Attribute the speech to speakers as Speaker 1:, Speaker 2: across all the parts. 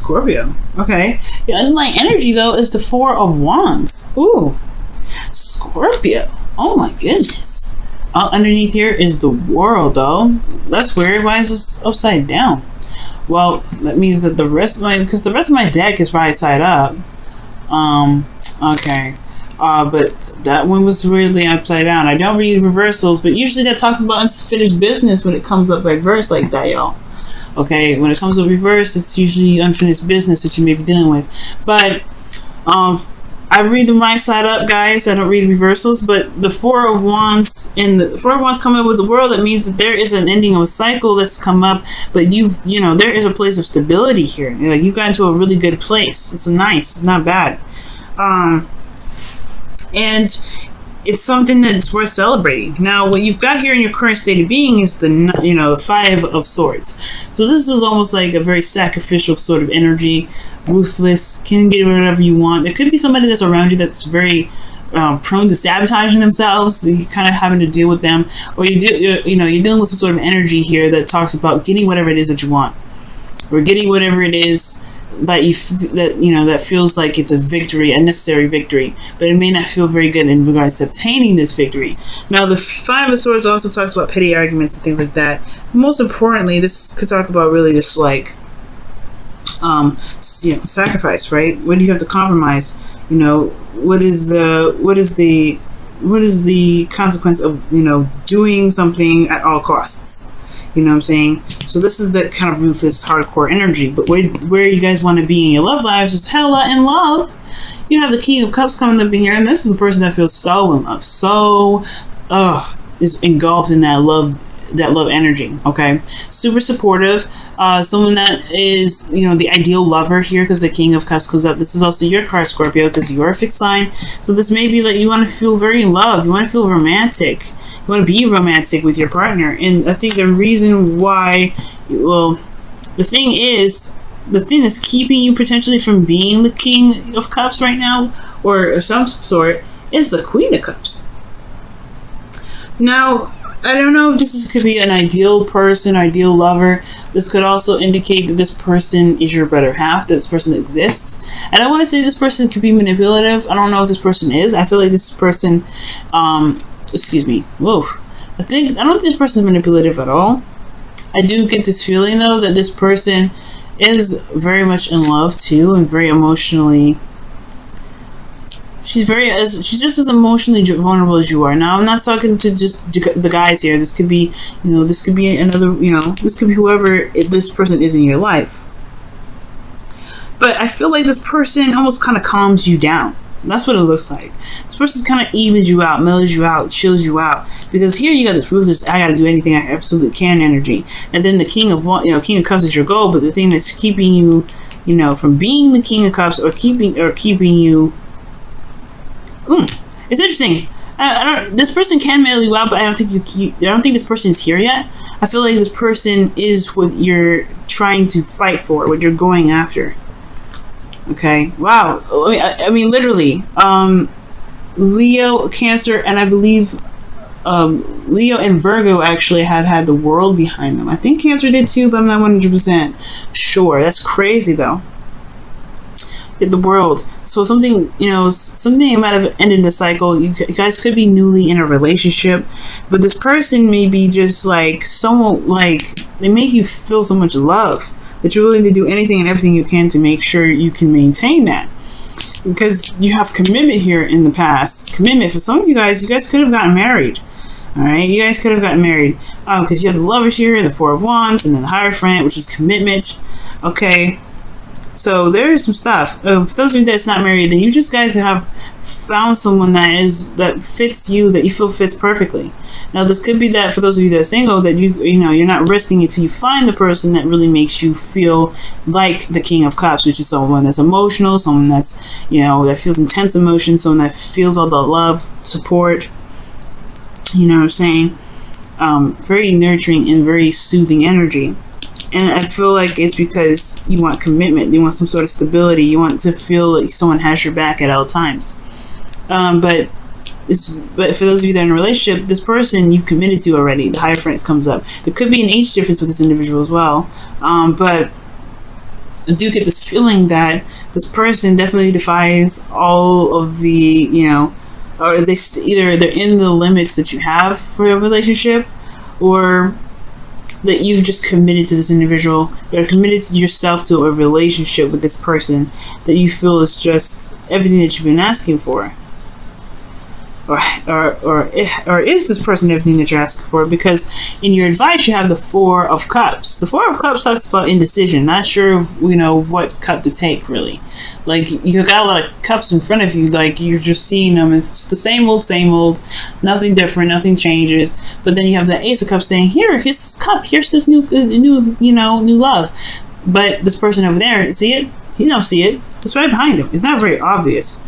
Speaker 1: Scorpio. Okay. The underlying energy, though, is the Four of Wands. Ooh. Scorpio. Oh, my goodness. Underneath here is the World, though. That's weird. Why is this upside down? Well, that means that the rest of my deck is right side up. Okay. But that one was weirdly upside down. I don't read reversals, but usually that talks about unfinished business when it comes up reverse like that, y'all. Okay, when it comes up reverse, it's usually unfinished business that you may be dealing with. But I read them right side up, guys. I don't read reversals, but the Four of Wands coming up with the World, that means that there is an ending of a cycle that's come up, but there is a place of stability here. Like, you've gotten to a really good place. It's nice. It's not bad. And it's something that's worth celebrating. Now, what you've got here in your current state of being is the Five of Swords. So this is almost like a very sacrificial sort of energy, ruthless, can get whatever you want. There could be somebody that's around you that's very prone to sabotaging themselves. You're kind of having to deal with them, or you're dealing with some sort of energy here that talks about getting whatever it is that you want, or getting whatever it is that feels like it's a victory, a necessary victory, but it may not feel very good in regards to obtaining this victory. Now, the Five of Swords also talks about petty arguments and things like that. Most importantly, this could talk about really just like sacrifice, right? When do you have to compromise? What is the consequence of doing something at all costs? You know what I'm saying? So this is that kind of ruthless, hardcore energy. But where you guys want to be in your love lives is hella in love. You have the King of Cups coming up in here, and this is a person that feels so in love, is engulfed in that love energy. Okay, super supportive. Someone that is the ideal lover here, because the King of Cups comes up. This is also your card, Scorpio, because you're a fixed sign. So this may be that you want to feel very in love. You want to feel romantic. You want to be romantic with your partner. And I think the reason why, the thing that's keeping you potentially from being the King of Cups right now, or some sort, is the Queen of Cups. Now, I don't know if this could be an ideal person, ideal lover. This could also indicate that this person is your better half, that this person exists. And I want to say this person could be manipulative. I don't know if this person is. I feel like this person, excuse me, whoa. I don't think this person is manipulative at all. I do get this feeling, though, that this person is very much in love, too, and very emotionally. She's just as emotionally vulnerable as you are. Now, I'm not talking to just the guys here. This could be, this could be another, this could be whoever this person is in your life. But I feel like this person almost kind of calms you down. That's what it looks like. This person kind of evens you out, mellows you out, chills you out. Because here you got this ruthless, I got to do anything I absolutely can energy. And then the King of Cups is your goal, but the thing that's keeping you, from being the King of Cups, or keeping you. It's interesting. This person can mail you out, but I don't think this person is here yet. I feel like this person is what you're trying to fight for, what you're going after. Okay. Wow. I mean, literally. Leo, Cancer, and I believe Leo and Virgo actually had the World behind them. I think Cancer did too, but I'm not 100% sure. That's crazy, though. The World. So something might have ended the cycle. You guys could be newly in a relationship, but this person may be just like someone, like they make you feel so much love that you're willing to do anything and everything you can to make sure you can maintain that, because you have commitment here in the past. Commitment for some of you guys could have gotten married. All right, you guys could have gotten married because you have the Lovers here, the Four of Wands, and then the Hierophant, which is commitment. Okay. So there is some stuff. For those of you that's not married, then you just guys have found someone that fits you, that you feel fits perfectly. Now, this could be that for those of you that are single, that you're not resting until you find the person that really makes you feel like the King of Cups, which is someone that's emotional, someone that's that feels intense emotion, someone that feels all the love, support. You know what I'm saying? Very nurturing and very soothing energy. And I feel like it's because you want commitment. You want some sort of stability. You want to feel like someone has your back at all times. But for those of you that are in a relationship, this person you've committed to already. The Hierophant comes up. There could be an age difference with this individual as well. But I do get this feeling that this person definitely defies all of the, or either they're in the limits that you have for a relationship, or that you've just committed to this individual. You're committed to yourself to a relationship with this person that you feel is just everything that you've been asking for. Or is this person everything that you're asking for? Because in your advice, you have the Four of Cups. The Four of Cups talks about indecision, not sure of, what cup to take, really. Like, you got a lot of cups in front of you, like, you're just seeing them, it's the same old, nothing different, nothing changes. But then you have the Ace of Cups saying, here's this cup, here's this new love. But this person over there, see it? You don't see it. It's right behind him. It's not very obvious.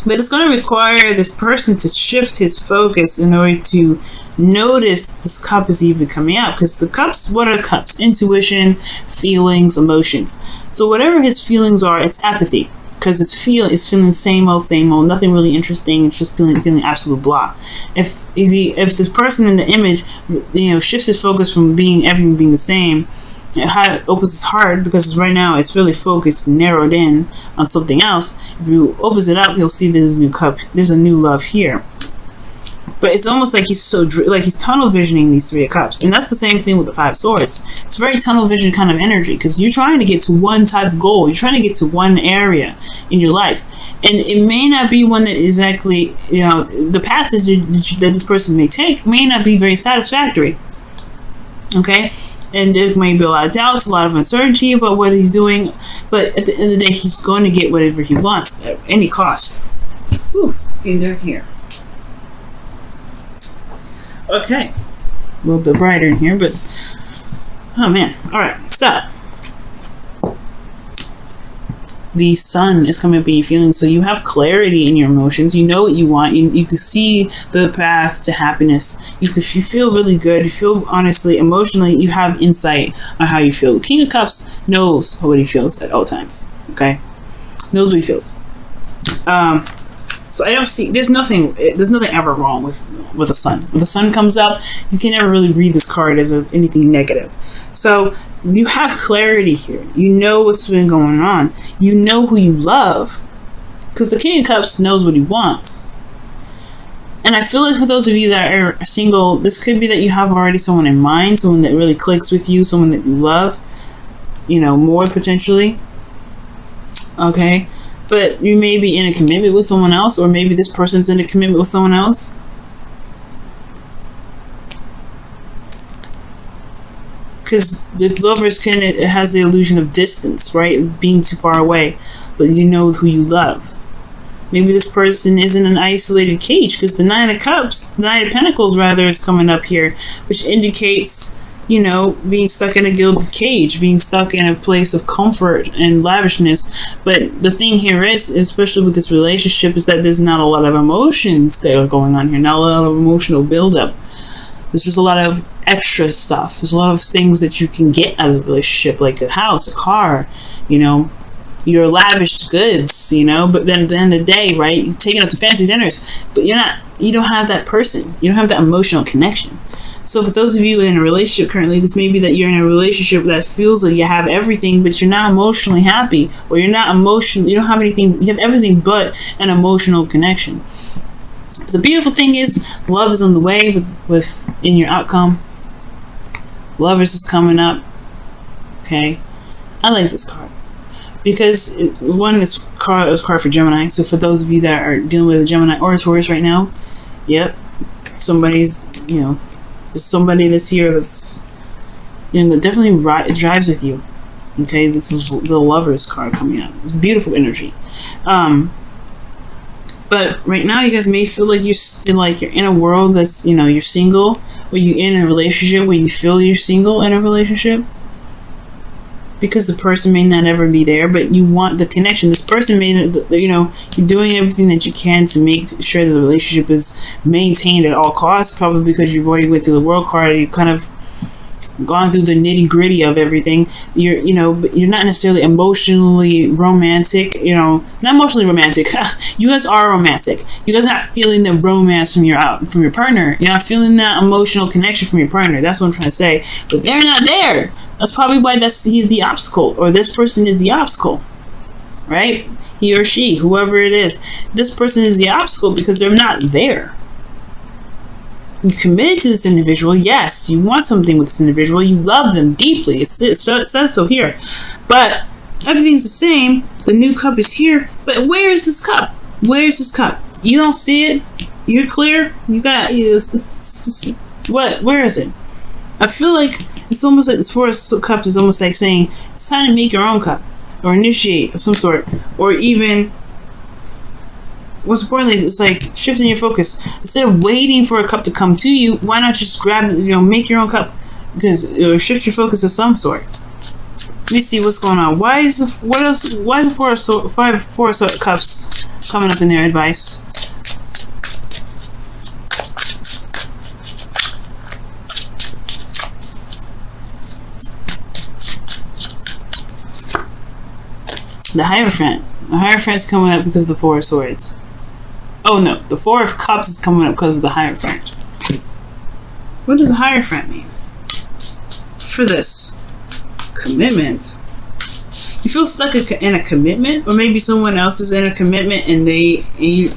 Speaker 1: But it's going to require this person to shift his focus in order to notice this cup is even coming out. Because the cups, what are cups? Intuition, feelings, emotions. So whatever his feelings are, it's apathy. Because it's feeling the same old, nothing really interesting. It's just feeling absolute blah. If this person in the image, shifts his focus from everything being the same, it opens his heart, because right now it's really focused, narrowed in on something else. If you opens it up, he'll see there's a new cup, there's a new love here. But it's almost like he's he's tunnel visioning these Three of Cups, and that's the same thing with the Five of Swords. It's very tunnel vision kind of energy, because you're trying to get to one type of goal, you're trying to get to one area in your life, and it may not be one that exactly, the path that this person may take may not be very satisfactory. Okay. And there may be a lot of doubts, a lot of uncertainty about what he's doing. But at the end of the day, he's going to get whatever he wants at any cost. Ooh, it's getting dark here. Okay. A little bit brighter in here, but... oh, man. Alright, so... the Sun is coming up in your feelings, so you have clarity in your emotions. You know what you want. You can see the path to happiness. You feel really good. You feel, honestly, emotionally, you have insight on how you feel. The King of Cups knows what he feels at all times. Okay, knows what he feels. So I don't see. There's nothing ever wrong with the Sun. When the Sun comes up, you can never really read this card as anything negative. So you have clarity here. You know what's been going on. You know who you love, because the King of Cups knows what he wants. And I feel like for those of you that are single, this could be that you have already someone in mind, someone that really clicks with you, someone that you love, more potentially. Okay, but you may be in a commitment with someone else, or maybe this person's in a commitment with someone else. Because the Lovers it has the illusion of distance, right? Being too far away, but you know who you love. Maybe this person is in an isolated cage, because the Nine of Pentacles rather, is coming up here, which indicates, being stuck in a gilded cage, being stuck in a place of comfort and lavishness. But the thing here is, especially with this relationship, is that there's not a lot of emotions that are going on here, not a lot of emotional buildup. There's just a lot of extra stuff. There's a lot of things that you can get out of a relationship, like a house, a car, your lavish goods, but then at the end of the day, right, you're taking out to fancy dinners, but you don't have that person. You don't have that emotional connection. So for those of you in a relationship currently, this may be that you're in a relationship that feels like you have everything, but you're not emotionally happy, or you don't have anything, you have everything but an emotional connection. The beautiful thing is, love is on the way in your outcome. Lovers is coming up. Okay, I like this card because this card is card for Gemini. So for those of you that are dealing with a Gemini or a Taurus right now, yep, somebody's there's somebody that's here that's that definitely drives with you. Okay, this is the Lovers card coming out. It's beautiful energy. But right now, you guys may feel like you're in a world that's, you're single, or you're in a relationship where you feel you're single in a relationship. Because the person may not ever be there, but you want the connection. This person may, you're doing everything that you can to make sure that the relationship is maintained at all costs, probably because you've already went through the World card, you kind of gone through the nitty gritty of everything. You're not necessarily emotionally romantic. Not emotionally romantic. You guys are romantic. You guys are not feeling the romance from your partner. You're not feeling that emotional connection from your partner. That's what I'm trying to say. But they're not there. That's probably why he's the obstacle, or this person is the obstacle, right? He or she, whoever it is, this person is the obstacle because they're not there. You committed to this individual. Yes, you want something with this individual. You love them deeply. It says so here. But everything's the same. The new cup is here. But where is this cup? Where is this cup? You don't see it. You're clear. You got what? Where is it? I feel like it's almost like this Four of Cups is almost like saying it's time to make your own cup, or initiate of some sort, or even. What's importantly, it's like shifting your focus. Instead of waiting for a cup to come to you, why not just grab, make your own cup? Because shift your focus of some sort. Let me see what's going on. Why is the Four of Cups coming up in their advice? The Hierophant. The Hierophant's coming up because of the Four of Swords. Oh no, the Four of Cups is coming up because of the Hierophant. What does the Hierophant mean? For this commitment. You feel stuck in a commitment, or maybe someone else is in a commitment and you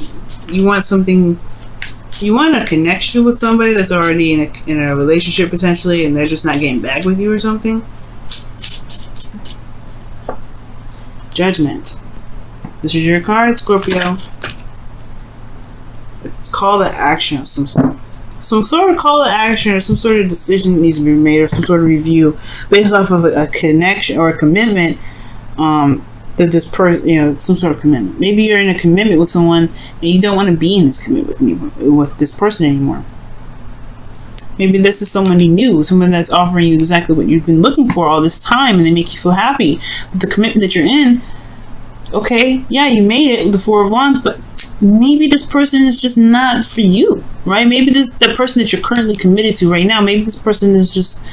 Speaker 1: want something. You want a connection with somebody that's already in a relationship potentially, and they're just not getting back with you or something. Judgment. This is your card, Scorpio. Call to action of some sort. Some sort of call to action, or some sort of decision needs to be made, or some sort of review based off of a connection or a commitment that this person, some sort of commitment. Maybe you're in a commitment with someone and you don't want to be in this commitment with this person anymore. Maybe this is someone you knew, someone that's offering you exactly what you've been looking for all this time, and they make you feel happy. But the commitment that you're in, okay, yeah, you made it with the Four of Wands, but maybe this person is just not for you, right? Maybe the person that you're currently committed to right now, maybe this person is just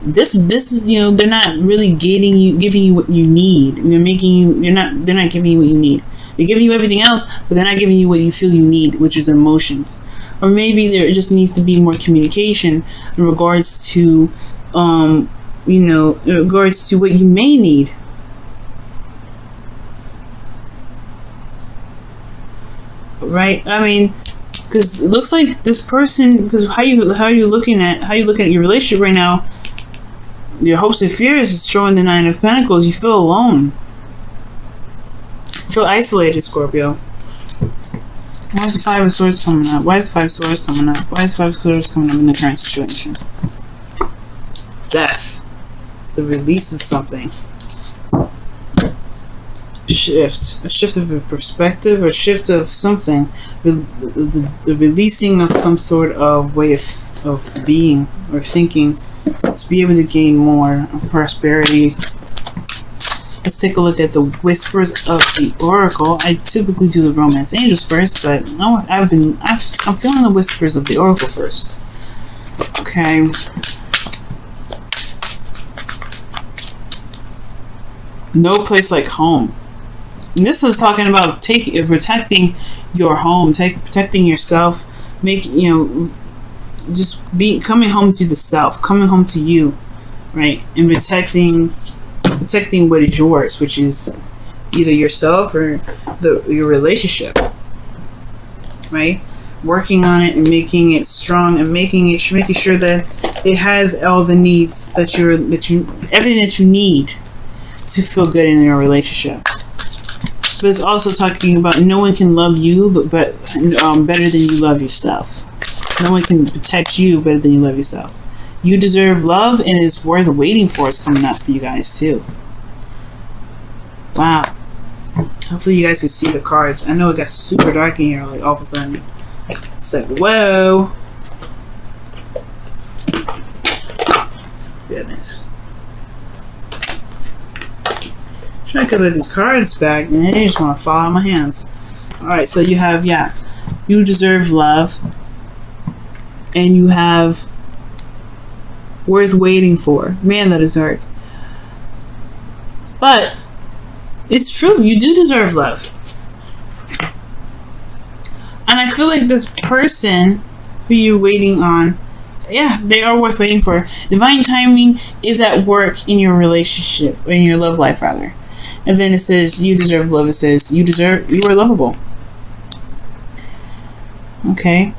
Speaker 1: this is they're not really giving you what you need. They're not giving you what you need. They're giving you everything else, but they're not giving you what you feel you need, which is emotions. Or maybe there just needs to be more communication in regards to in regards to what you may need. Right? I mean, because it looks like this person, because how you looking at your relationship right now, your hopes and fears is showing the Nine of Pentacles. You feel alone. You feel isolated, Scorpio. Why is the Five of Swords coming up? Why is the Five of Swords coming up? Why is the Five of Swords coming up in the current situation? Death. The release of something. Shift. A shift of a perspective, or shift of something. The releasing of some sort of way of being or thinking to be able to gain more of prosperity. Let's take a look at the whispers of the Oracle. I typically do the Romance Angels first, but I'm feeling the whispers of the Oracle first. Okay. No place like home. And this is talking about protecting your home, protecting yourself, coming home to the self, coming home to you, right, and protecting what is yours, which is either yourself or your relationship, right? Working on it and making it strong, and making sure that it has all the needs everything that you need to feel good in your relationship. But it's also talking about no one can love you but better than you love yourself. No one can protect you better than you love yourself. You deserve love, and it's worth waiting for. It's coming up for you guys too. Wow. Hopefully you guys can see the cards. I know it got super dark in here, like all of a sudden. It's like, whoa. Goodness. Trying to cut these cards back, and they just want to fall out of my hands. Alright, so you have, you deserve love. And you have worth waiting for. Man, that is dark. But it's true. You do deserve love. And I feel like this person who you're waiting on, yeah, they are worth waiting for. Divine timing is at work in your relationship, or in your love life, rather. And then it says, you deserve love. It says, you are lovable. Okay.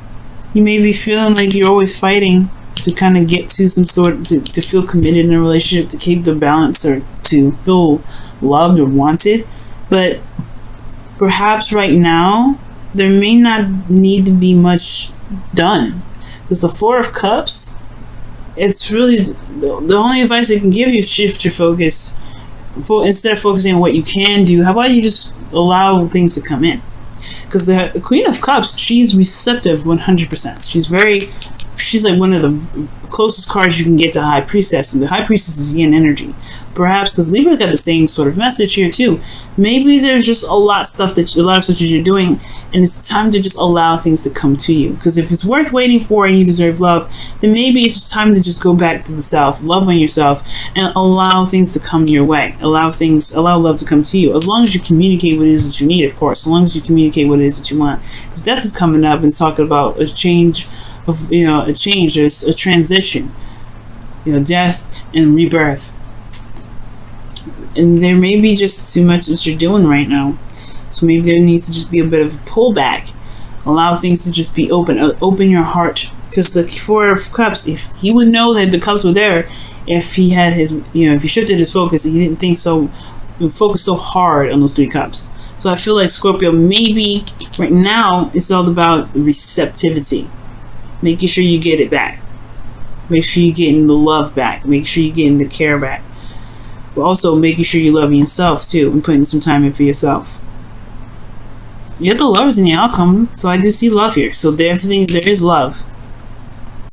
Speaker 1: You may be feeling like you're always fighting to kind of get to some sort, to feel committed in a relationship, to keep the balance, or to feel loved or wanted. But perhaps right now, there may not need to be much done. Because the Four of Cups, it's really, the only advice I can give you is shift your focus. Instead of focusing on what you can do, how about you just allow things to come in? Because the Queen of Cups, she's receptive 100%. She's like one of the closest cards you can get to High Priestess, and the High Priestess is yin energy. Perhaps because Libra got the same sort of message here too. Maybe there's just a lot of stuff that you're doing, and it's time to just allow things to come to you. Because if it's worth waiting for and you deserve love, then maybe it's just time to just go back to the self, love on yourself, and allow things to come your way. Allow love to come to you. As long as you communicate what it is that you need, of course. As long as you communicate what it is that you want. Because death is coming up and talking about a change. A transition, death and rebirth. And there may be just too much that you're doing right now. So maybe there needs to just be a bit of a pullback. Allow things to just be open. Open your heart. Because the Four of Cups, if he would know that the cups were there, if he had his, if he shifted his focus, he didn't think so, focus so hard on those 3 cups. So I feel like Scorpio, maybe right now it's all about receptivity. Making sure you get it back. Make sure you're getting the love back. Make sure you're getting the care back. But also making sure you're loving yourself too, and putting some time in for yourself. You have the Lovers in the outcome, so I do see love here. So there is love.